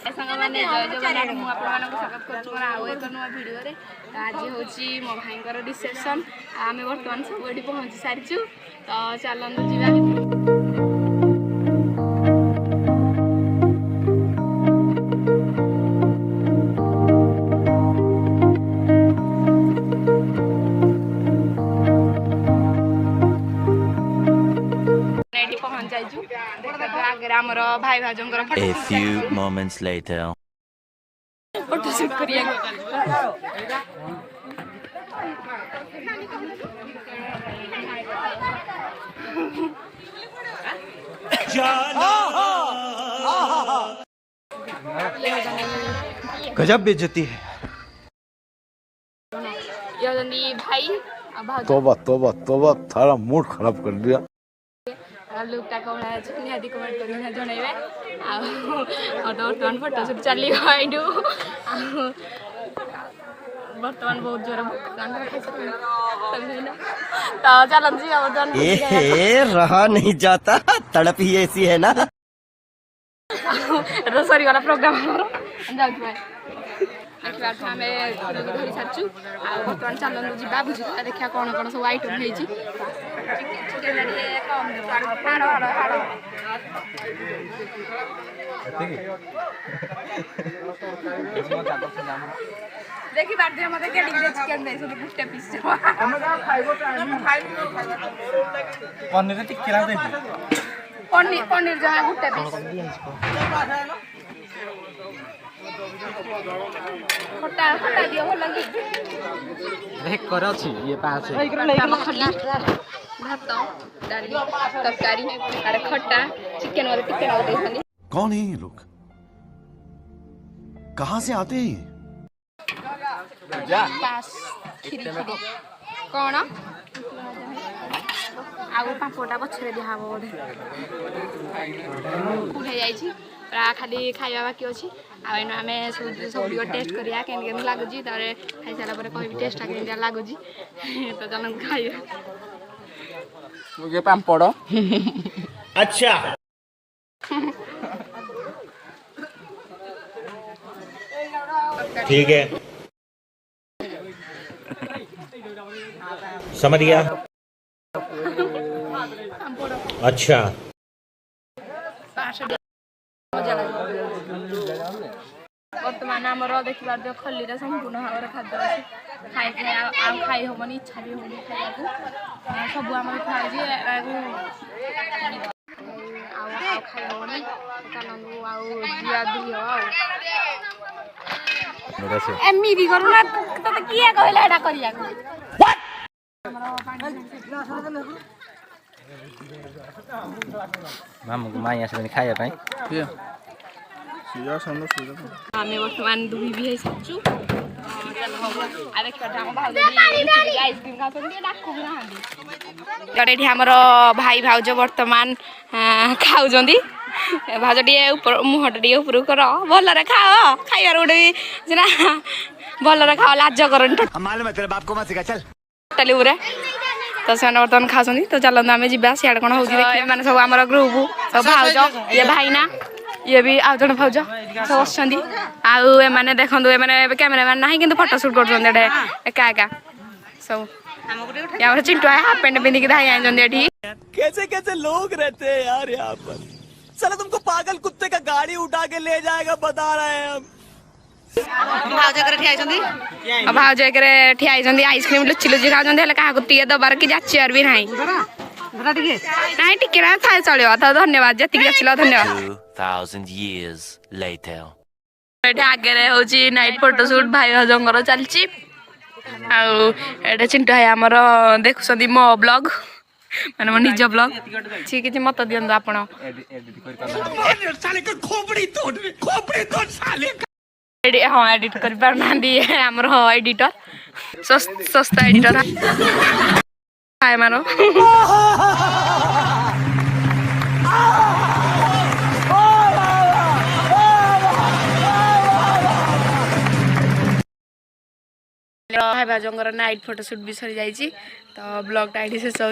मैंने जय जगन्नाथ मुझे स्वागत कर आउ एक नुआ भिडियो आज हूँ मो भाई रिसेप्शन आम बर्तमान सब ये पहुँची सारी तो चलते जा भाई भाजंकर A few moments later. Photo shoot करिए गजब बेइज्जती है। भाई तोबा तोबा तोबा थारा मूड खराब कर दिया। लुकटा कौन निहाती कमेंट कर जनइबे बर्तमान फोटो शूट चली बर्तमान बहुत जोर तो चल रहा नहीं जाता तड़प ही ऐसी है ना। रोसरी वाला प्रोग्राम आम धरी सारी बर्तमान चलते जा बुझा देखा कौन कौन सब आइटम देखी बार मत चिकेन दे गुटे पीस पनीर पनीर जहाँ गुटे पीस खट्टा खट्टा दियो भल लगी देख कर अछि ये पास भात डाली तरकारी अरे खट्टा चिकन वाले चिकन वाले खाली। कौन है ये लोग, कहाँ से आते हैं? पास खीरी खीरी कौन आउ पापड़ा पछरे दिया हम बोधे फुल हो जा खाली खाଇବା बाकी अच्छी आम सब टेस्ट करिया केन लगुच खाई सारा कह टेस्ट के लगुच तो चल खाई मुझे पापड़ अच्छा ठीक है समझ गया। अच्छा बर्तमान आमर देखा खली संपूर्ण भाव में खाद्य अच्छे खाई खाई खाई हम इच्छा भी होनी खाया सब आम खाई खाई हमनी चलू आउा दुई एमती करूना तो किए कहला एटा करिया मामू को माई आसे खाया पाई आम बर्तमान दुई भी है साचु आइसक्रीम खामर भाई भाउज बर्तमान खाऊ भाउज टे मुहटा टे ऊपर कर भल खाओ खाइबार गोटे सीना भल खाओ लाज कर तो से बर्तमान खाऊँ तो चलते आम जा सियाड़ कौन होने सब आम ग्रुप सब भाउज ये भाईना ये भी आउ जन भाउज सब बसुँच आने देखो कैमेरामैन ना कि फोटो सुट कर एका एका सब यहाँ चिंटू है हाफ पेंट पिंधि धाई आई कैसे कैसे लोग रहते हैं यार यहाँ पर। चलो तुमको पागल कुत्ते का गाड़ी उठा के ले जाएगा बता रहे हैं हम। भाउज ठिया आइसक्रीम लुचि लुचि खाऊँ क्या टे दबार कि जाचार भी ना टिके ना था चलो तो धन्यवाद जी जाचिल धन्यवाद। 2000 years later. आगे हूँ नाइट फोटोशूट भाई भाजंर चलची चिंटू भाई आमर देखुं मो ब्लॉग माने मो निज ब्लॉग सी कि मत दिंतु आप हाँ एडिट कर पारना आमर एडिटर सस्ता एडिटर मारो भाई भाजंर नाइट फोटोशूट भी सरी जाइए तो ब्लॉग टा शेष हो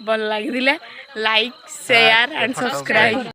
भल लगी लाइक शेयर एंड सब्सक्राइब।